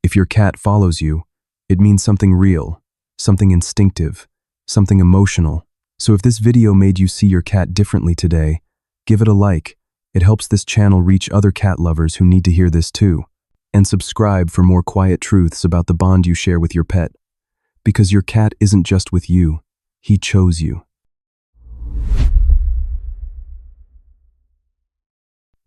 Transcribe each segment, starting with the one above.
If your cat follows you, it means something real, something instinctive, something emotional. So if this video made you see your cat differently today, give it a like. It helps this channel reach other cat lovers who need to hear this too. And subscribe for more quiet truths about the bond you share with your pet. Because your cat isn't just with you, he chose you.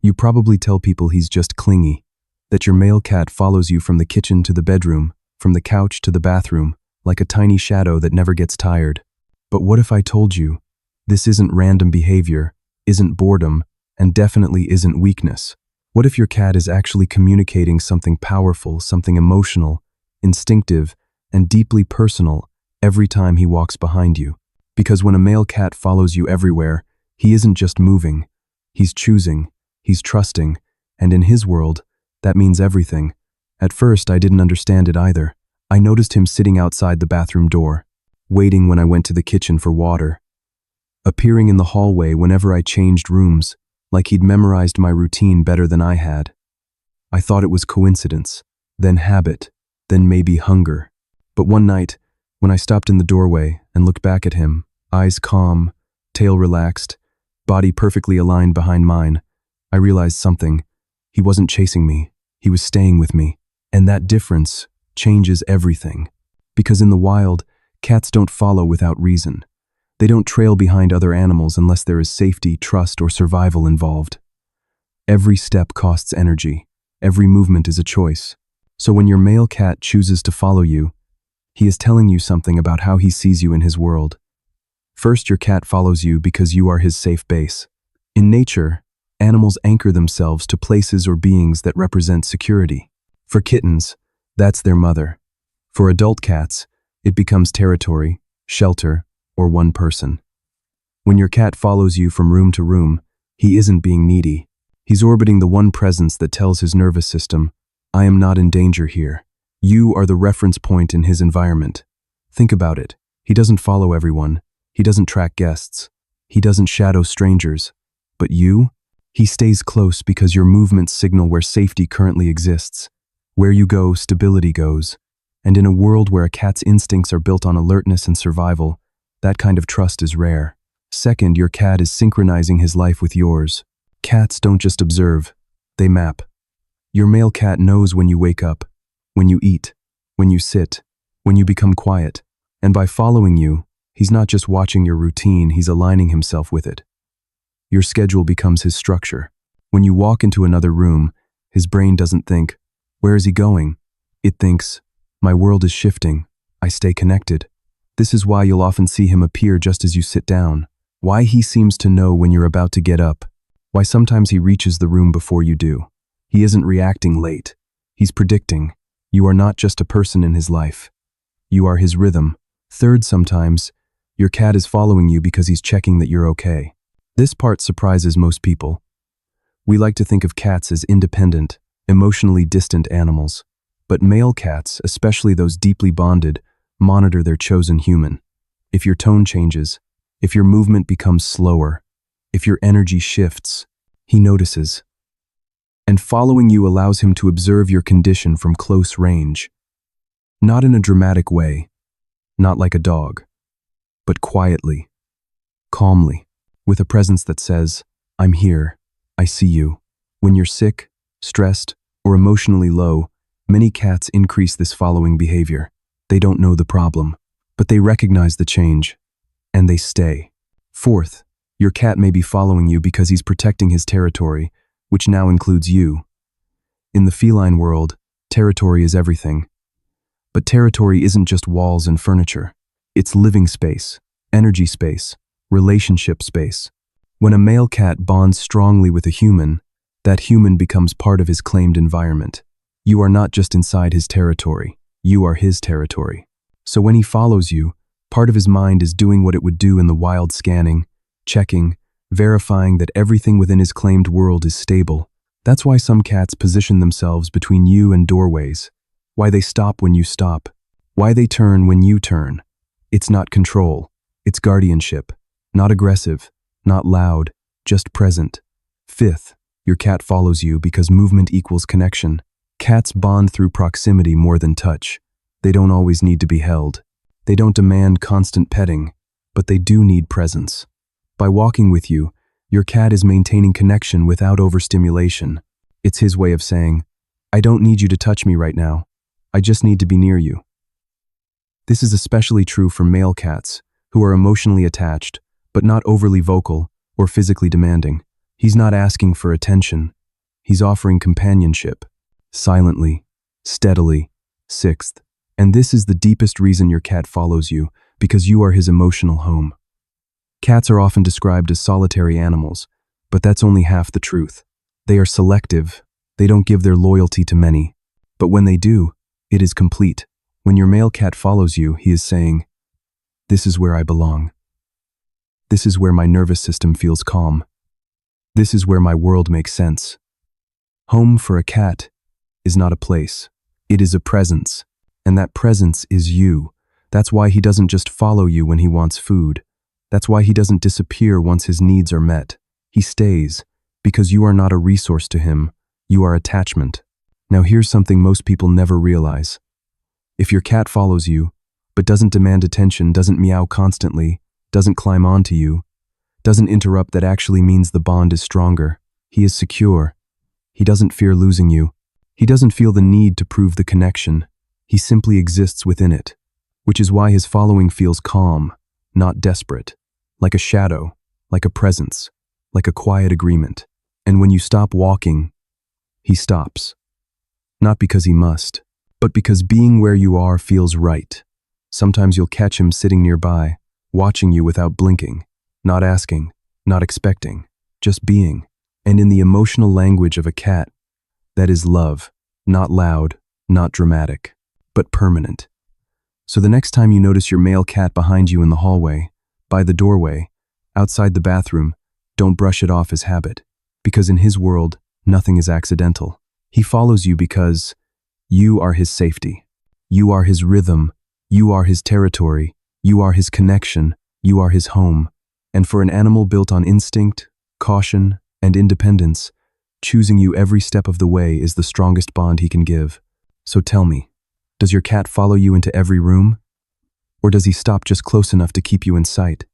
You probably tell people he's just clingy, that your male cat follows you from the kitchen to the bedroom, from the couch to the bathroom, like a tiny shadow that never gets tired. But what if I told you, this isn't random behavior, isn't boredom, and definitely isn't weakness? What if your cat is actually communicating something powerful, something emotional, instinctive, and deeply personal every time he walks behind you? Because when a male cat follows you everywhere, he isn't just moving, he's choosing, he's trusting, and in his world, that means everything. At first, I didn't understand it either. I noticed him sitting outside the bathroom door, waiting when I went to the kitchen for water, appearing in the hallway whenever I changed rooms, like he'd memorized my routine better than I had. I thought it was coincidence, then habit, then maybe hunger. But one night, when I stopped in the doorway and looked back at him, eyes calm, tail relaxed, body perfectly aligned behind mine, I realized something. He wasn't chasing me, he was staying with me. And that difference changes everything. Because in the wild, cats don't follow without reason. They don't trail behind other animals unless there is safety, trust, or survival involved. Every step costs energy. Every movement is a choice. So when your male cat chooses to follow you, he is telling you something about how he sees you in his world. First, your cat follows you because you are his safe base. In nature, animals anchor themselves to places or beings that represent security. For kittens, that's their mother. For adult cats, it becomes territory, shelter, or one person. When your cat follows you from room to room, he isn't being needy. He's orbiting the one presence that tells his nervous system, I am not in danger here. You are the reference point in his environment. Think about it. He doesn't follow everyone. He doesn't track guests. He doesn't shadow strangers. But you? He stays close because your movements signal where safety currently exists. Where you go, stability goes. And in a world where a cat's instincts are built on alertness and survival, that kind of trust is rare. Second, your cat is synchronizing his life with yours. Cats don't just observe, they map. Your male cat knows when you wake up, when you eat, when you sit, when you become quiet. And by following you, he's not just watching your routine, he's aligning himself with it. Your schedule becomes his structure. When you walk into another room, his brain doesn't think, where is he going? It thinks, my world is shifting, I stay connected. This is why you'll often see him appear just as you sit down. Why he seems to know when you're about to get up. Why sometimes he reaches the room before you do. He isn't reacting late. He's predicting. You are not just a person in his life. You are his rhythm. Third, sometimes, your cat is following you because he's checking that you're okay. This part surprises most people. We like to think of cats as independent, emotionally distant animals. But male cats, especially those deeply bonded, monitor their chosen human. If your tone changes, if your movement becomes slower, if your energy shifts, he notices. And following you allows him to observe your condition from close range. Not in a dramatic way, not like a dog, but quietly, calmly, with a presence that says, I'm here, I see you. When you're sick, stressed, or emotionally low, many cats increase this following behavior. They don't know the problem, but they recognize the change, and they stay. Fourth, your cat may be following you because he's protecting his territory, which now includes you. In the feline world, territory is everything. But territory isn't just walls and furniture. It's living space, energy space, relationship space. When a male cat bonds strongly with a human, that human becomes part of his claimed environment. You are not just inside his territory. You are his territory. So when he follows you, part of his mind is doing what it would do in the wild, scanning, checking, verifying that everything within his claimed world is stable. That's why some cats position themselves between you and doorways, why they stop when you stop, why they turn when you turn. It's not control, it's guardianship. Not aggressive, not loud, just present. Fifth, your cat follows you because movement equals connection. Cats bond through proximity more than touch. They don't always need to be held. They don't demand constant petting, but they do need presence. By walking with you, your cat is maintaining connection without overstimulation. It's his way of saying, I don't need you to touch me right now. I just need to be near you. This is especially true for male cats, who are emotionally attached, but not overly vocal or physically demanding. He's not asking for attention. He's offering companionship. Silently, steadily. Sixth, and this is the deepest reason your cat follows you, because you are his emotional home. Cats are often described as solitary animals, but that's only half the truth. They are selective. They don't give their loyalty to many. But when they do, it is complete. When your male cat follows you, he is saying, this is where I belong. This is where my nervous system feels calm. This is where my world makes sense. Home for a cat is not a place. It is a presence. And that presence is you. That's why he doesn't just follow you when he wants food. That's why he doesn't disappear once his needs are met. He stays, because you are not a resource to him. You are attachment. Now here's something most people never realize. If your cat follows you, but doesn't demand attention, doesn't meow constantly, doesn't climb onto you, doesn't interrupt, that actually means the bond is stronger. He is secure. He doesn't fear losing you. He doesn't feel the need to prove the connection. He simply exists within it, which is why his following feels calm, not desperate, like a shadow, like a presence, like a quiet agreement. And when you stop walking, he stops. Not because he must, but because being where you are feels right. Sometimes you'll catch him sitting nearby, watching you without blinking, not asking, not expecting, just being. And in the emotional language of a cat, that is love, not loud, not dramatic, but permanent. So the next time you notice your male cat behind you in the hallway, by the doorway, outside the bathroom, don't brush it off as habit, because in his world, nothing is accidental. He follows you because you are his safety. You are his rhythm. You are his territory. You are his connection. You are his home. And for an animal built on instinct, caution, and independence, choosing you every step of the way is the strongest bond he can give. So tell me, does your cat follow you into every room? Or does he stop just close enough to keep you in sight?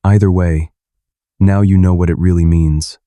Either way, now you know what it really means.